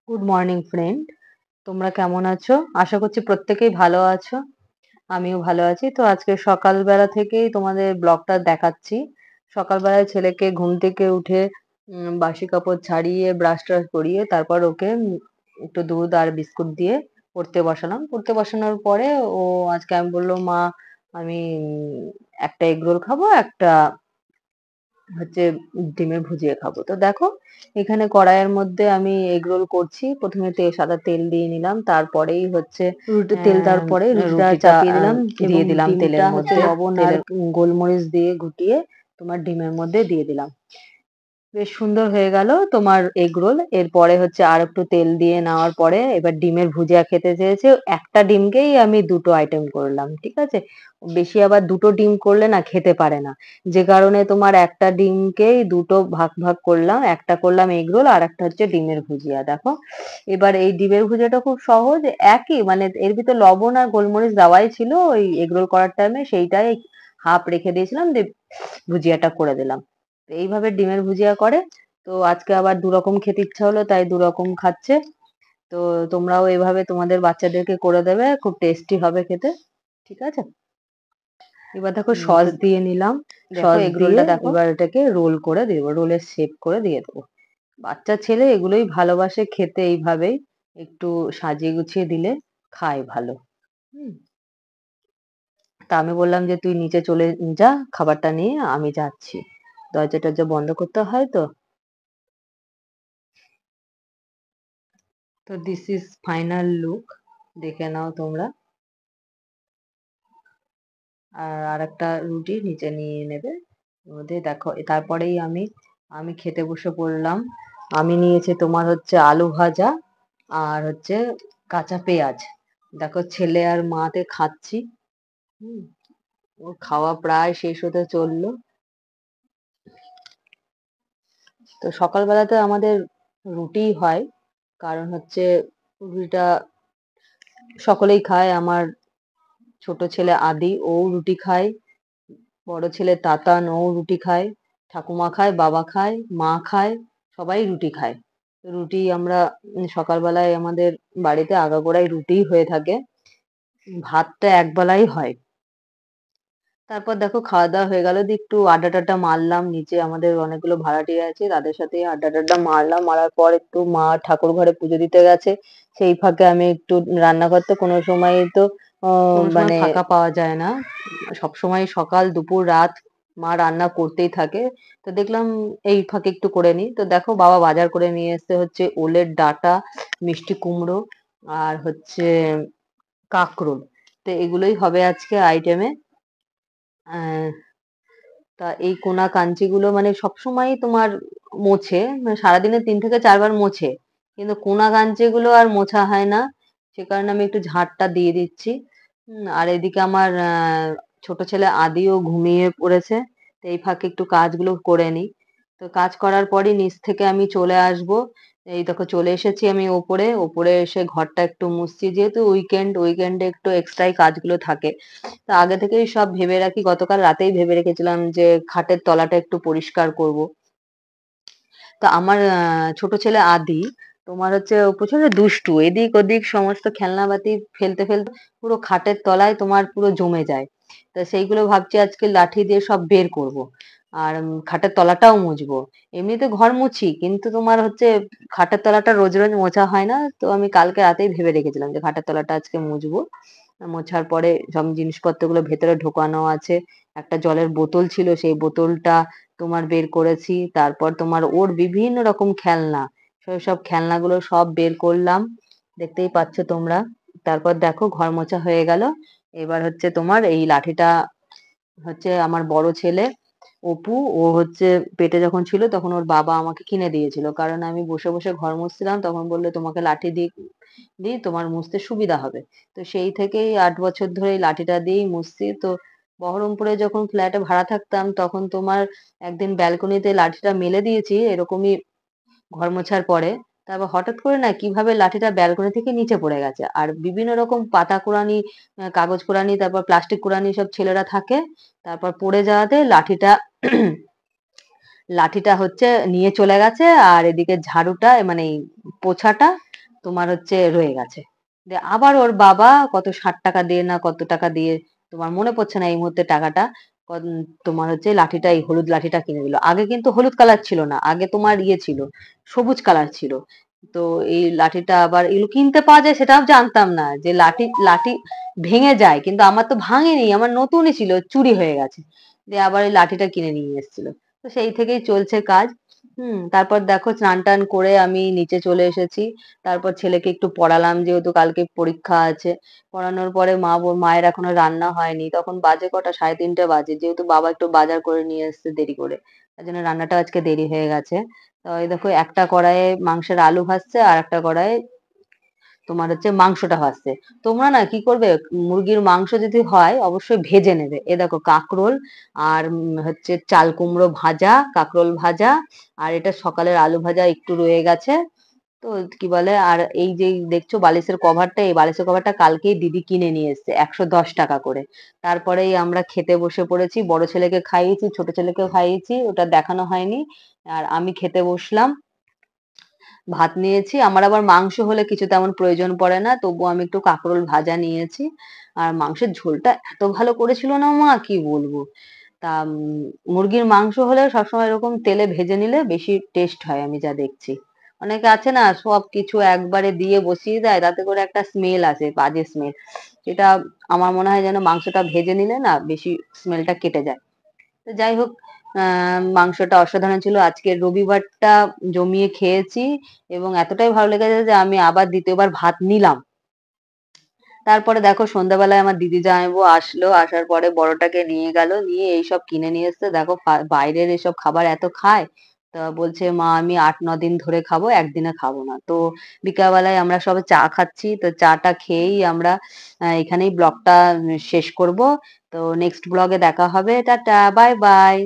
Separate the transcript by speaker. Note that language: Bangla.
Speaker 1: গুড মর্নিং ফ্রেন্ড, তোমরা কেমন আছো? আশা করছি প্রত্যেকেই ভালো আছো। আমিও ভালো আছি। তো আজকে সকালবেলা থেকেই তোমাদের ব্লগটা দেখাচ্ছি। সকালবেলায় ছেলেকে ঘুম থেকে উঠে বাসি কাপড় ছাড়িয়ে ব্রাশ ট্রাশ করিয়ে তারপর ওকে একটু দুধ আর বিস্কুট দিয়ে পড়তে বসালাম। পড়তে বসানোর পরে ও আজকে আমি বললো, মা আমি একটা এগ রোল খাবো, একটা হচ্ছে ডিমের ভুজিয়া খাবো। তো দেখো, এখানে কড়াইয়ের মধ্যে আমি এগ রোল করছি। প্রথমে সাদা তেল দিয়ে নিলাম, তারপরেই হচ্ছে তেল দেওয়ার পরে রুটিটা চাপিয়ে দিলাম, দিয়ে দিলাম তেলের মধ্যে লবণ আর গোলমরিচ দিয়ে গুটিয়ে তোমার ডিমের মধ্যে দিয়ে দিলাম। বেশ সুন্দর হয়ে গেল তোমার এগ রোল। এরপরে হচ্ছে আর একটু তেল দিয়ে নেওয়ার পরে এবার ডিমের ভুজিয়া খেতে চেয়েছে, একটা ডিমকেই আমি দুটো আইটেম করলাম, ঠিক আছে। বেশি আবার দুটো ডিম করলে না খেতে পারে না, যে কারণে তোমার একটা ডিমকেই দুটো ভাগ ভাগ করলাম, একটা করলাম এগ রোল আর একটা হচ্ছে ডিমের ভুজিয়া। দেখো, এবার এই ডিমের ভুজিয়াটা খুব সহজ, একই মানে এর ভিতর লবণ আর গোলমরিচ দেওয়াই ছিল ওই এগ রোল করার টাইমে, সেইটাই হাফ রেখে দিয়েছিলাম, দিয়ে ভুজিয়াটা করে দিলাম। তো এইভাবে ডিমের ভুজিয়া করে। তো আজকে আবার দুরকম খেতে ইচ্ছা হলো, তাই দুরকম খাচ্ছে। তো তোমরাও এভাবে তোমাদের বাচ্চাদেরকে করে দেবে, খুব টেস্টি হবে খেতে, ঠিক আছে। এবার দেখো সস দিয়ে নিলাম, সস এগ রোলটা দেখো, এবার এটাকে রোল করে দেবো, রোলের শেপ করে দিয়ে দেবো। বাচ্চা ছেলে এগুলোই ভালোবাসে খেতে, এইভাবেই একটু সাজিয়ে গুছিয়ে দিলে খায় ভালো। হুম। তা আমি বললাম যে তুই নিচে চলে যা, খাবারটা নিয়ে আমি যাচ্ছি। দরজা টরজা বন্ধ করতে হয় তো। তো দিস ইজ ফাইনাল লুক, দেখে নাও তোমরা। আর আরেকটা রুটি নিচে নিয়ে নেবে মধ্যে, দেখো তারপরেই আমি আমি খেতে বসে পড়লাম। আমি নিয়েছি তোমার হচ্ছে আলু ভাজা আর হচ্ছে কাঁচা পেঁয়াজ। দেখো ছেলে আর মাতে খাচ্ছি। হুম। ও খাওয়া প্রায় শেষ হতে চললো। তো সকালবেলাতে আমাদের রুটি হয়, কারণ হচ্ছে রুটিটা সকলেই খায়। আমার ছোট ছেলে আদি, ও রুটি খায়। বড় ছেলে তাতান, ও রুটি খায়। ঠাকুমা খায়, বাবা খায়, মা খায়, সবাই রুটি খায়। তো রুটি আমরা সকালবেলায় আমাদের বাড়িতে আগাগোড়াই রুটিই হয়ে থাকে। ভাতটা একবেলাই হয়। তারপর দেখো খাওয়া দাওয়া হয়ে গেল, দিয়ে একটু আড্ডা টাড্ডা মারলাম, নিচে আমাদের অনেকগুলো ভাড়াটিয়া আছে, তাদের সাথে আড্ডা টাড্ডা মারলাম। মারার পর একটু মা ঠাকুর ঘরে পুজো দিতে গেছে, সেই ফাঁকে আমি একটু রান্নাঘর, তো কোনো সময় তো মানে ফাঁকা পাওয়া যায় না, সব সময় সকাল দুপুর রাত মা রান্না করতেই থাকে। তো দেখলাম এই ফাঁকে একটু করে নি। তো দেখো বাবা বাজার করে নিয়ে এসেছে হচ্ছে ওলের ডাঁটা, মিষ্টি কুমড়ো আর হচ্ছে কাঁকরোল। তো এগুলোই হবে আজকে আইটেমে। তা এই কোনা কাঞ্চি গুলো মানে সবসময় তোমার মোছে, মানে সারাদিনে 3 থেকে 4 বার মোছে, কিন্তু কোনা কাঞ্চি গুলো আর মোছা হয় না, সে কারণে আমি একটু ঝাড়টা দিয়ে দিচ্ছি। আর এদিকে আমার ছোট ছেলে আদিও ঘুমিয়ে পড়েছে, তো এই ফাঁকে একটু কাজগুলো করে নিই। তো কাজ করার পরই নিচ থেকে আমি চলে আসব। এই দেখো চলে এসেছি আমি ওপরে, ওপরে এসে ঘরটা একটু মুছছি, যেহেতু উইকেন্ডে একটু এক্সট্রাই কাজগুলো থাকে। তা আগে থেকেই সব ভেবে রাখি, গতকাল রাতেই ভেবে রেখেছিলাম যে খাটের তলাটা একটু পরিষ্কার করব। তো আমার ছোট ছেলে আদি তোমার হচ্ছে ও প্রচন্ড দুষ্টু, এদিক ওদিক সমস্ত খেলনাবাতি ফেলতে ফেলতে পুরো খাটের তলায় তোমার পুরো জমে যায়। তা সেইগুলো ভাবছি আজকে লাঠি দিয়ে সব বের করব। আর খাটের তলাটাও মুছবো। এমনিতে ঘর মুছি, কিন্তু তোমার হচ্ছে খাটের তলাটা রোজ রোজ মোছা হয় না, তো আমি কালকে রাতেই ভেবে রেখেছিলাম যে খাটের তলাটা আজকে মুছবো। মোছার পরে সব জিনিসপত্রগুলো ভেতরে ঢোকানো আছে। একটা জলের বোতল ছিল, সেই বোতলটা তোমার বের করেছি। তারপর তোমার ওর বিভিন্ন রকম খেলনা, সব খেলনাগুলো সব বের করলাম, দেখতেই পাচ্ছ তোমরা। তারপর দেখো ঘর মোছা হয়ে গেল। এবার হচ্ছে তোমার এই লাঠিটা হচ্ছে আমার বড় ছেলে অপু, ও হচ্ছে পেটে যখন ছিল তখন ওর বাবা আমাকে কিনে দিয়েছিল, কারণ আমি বসে বসে ঘর মুছছিলাম, তখন বললো তোমাকে লাঠি দিই তোমার মুছতে সুবিধা হবে। তো সেই থেকেই 8 বছর ধরে এই লাঠিটা দিয়েই মুছছি। তো বহরমপুরে যখন ফ্ল্যাটে ভাড়া থাকতাম, তখন তোমার একদিন ব্যালকনিতে লাঠিটা মেলে দিয়েছি এরকমই ঘর মোছার পরে। তারপর হঠাৎ করে না কিভাবে লাঠিটা ব্যালকনি থেকে নিচে পড়ে গেছে, আর বিভিন্ন রকম পাতা কুড়ানি, কাগজ কুড়ানি, তারপর প্লাস্টিক কুড়ানি সব ছেলেরা থাকে, তারপর পড়ে যাওয়াতে লাঠিটা লাঠিটা হচ্ছে নিয়ে চলে গেছে। আর এদিকে ঝাড়ুটা মানে এই পোছাটা তোমার হচ্ছে রয়ে গেছে। দিয়ে আবার ওর বাবা কত 60 টাকা দিয়ে না কত টাকা দিয়ে, তোমার মনে পড়ছে না এই মুহূর্তে টাকাটা, তোমার হচ্ছে লাঠিটা, এই হলুদ লাঠিটা কিনে দিল। আগে কিন্তু হলুদ কালার ছিল না, আগে তোমার ইয়ে ছিল, সবুজ কালার ছিল। তো এই লাঠিটা আবার এগুলো কিনতে পাওয়া যায় সেটাও জানতাম না, যে লাঠি লাঠি ভেঙে যায়, কিন্তু আমার তো ভাঙেনি, আমার নতুনই ছিল, চুরি হয়ে গেছে। দিয়ে আবার এই লাঠিটা কিনে নিয়ে এসেছিল। তো সেই থেকেই চলছে কাজ। তারপর দেখো স্নান টান করে আমি নিচে চলে এসেছি। তারপর ছেলেকে একটু পড়ালাম, যেহেতু কালকে পরীক্ষা আছে। পড়ানোর পরে মায়ের এখনো রান্না হয়নি, তখন বাজে কটা, 3:30 বাজে, যেহেতু বাবা একটু বাজার করে নিয়ে এসেছে দেরি করে, তার জন্য রান্নাটা আজকে দেরি হয়ে গেছে। তো এই দেখো একটা কড়াইয়ে মাংসের আলু ভাজছে, আর একটা কড়াইয়ে তোমার হচ্ছে মাংসটা ভাজছে। তোমরা না কি করবে, মুরগির মাংস যদি হয় অবশ্যই ভেজে নেবে। এ দেখো কাঁকরোল আর হচ্ছে চাল কুমড়ো ভাজা, কাঁকরোল ভাজা, আর এটা সকালের আলু ভাজা একটু রয়ে গেছে। তো কি বলে, আর এই যে দেখছো বালিশের কভারটা, এই বালিশের কভারটা কালকেই দিদি কিনে নিয়ে এসেছে 110 টাকা করে। তারপরেই আমরা খেতে বসে পড়েছি, বড় ছেলেকে খাইয়েছি, ছোট ছেলেকেও খাইয়েছি, ওটা দেখানো হয়নি। আর আমি খেতে বসলাম, ভাত নিয়েছি। আমার আবার মাংস হলে কিছু তেমন প্রয়োজন পড়ে না, তবুও আমি একটু কাঁকরোল ভাজা নিয়েছি। আর মাংসের ঝোলটা এত ভালো করেছিল না মা, কি বলবো। তা মুরগির মাংস হলে সবসময় এরকম তেলে ভেজে নিলে বেশি টেস্ট হয়, আমি যা দেখছি। অনেকে আছে না সব কিছু একবারে দিয়ে বসিয়ে দেয়, তাতে করে একটা স্মেল আসে, বাজে স্মেল। সেটা আমার মনে হয় যেন মাংসটা ভেজে নিলে না বেশি স্মেলটা কেটে যায়। তো যাই হোক, মাংসটা অসাধারণ ছিল। আজকের রবিবারটা জমিয়ে খেয়েছি, এবং এতটাই ভালো লেগেছে যে আমি আবার দ্বিতীয়বার ভাত নিলাম। তারপরে দেখো সন্ধ্যাবেলায় আমার দিদি জামাইবাবু আসলো, আসার পরে বড়টাকে নিয়ে গেল, নিয়ে এইসব কিনে নিয়ে এসছে। দেখো বাইরের এসব খাবার এত খায়, তা বলছে মা আমি 8-9 দিন ধরে খাবো, একদিনে খাবো না। তো বিকালবেলায় আমরা সবাই চা খাচ্ছি, তো চাটা খেয়েই আমরা এখানেই ব্লগটা শেষ করব। তো নেক্সট ব্লগে দেখা হবে, টাটা, বাই বাই।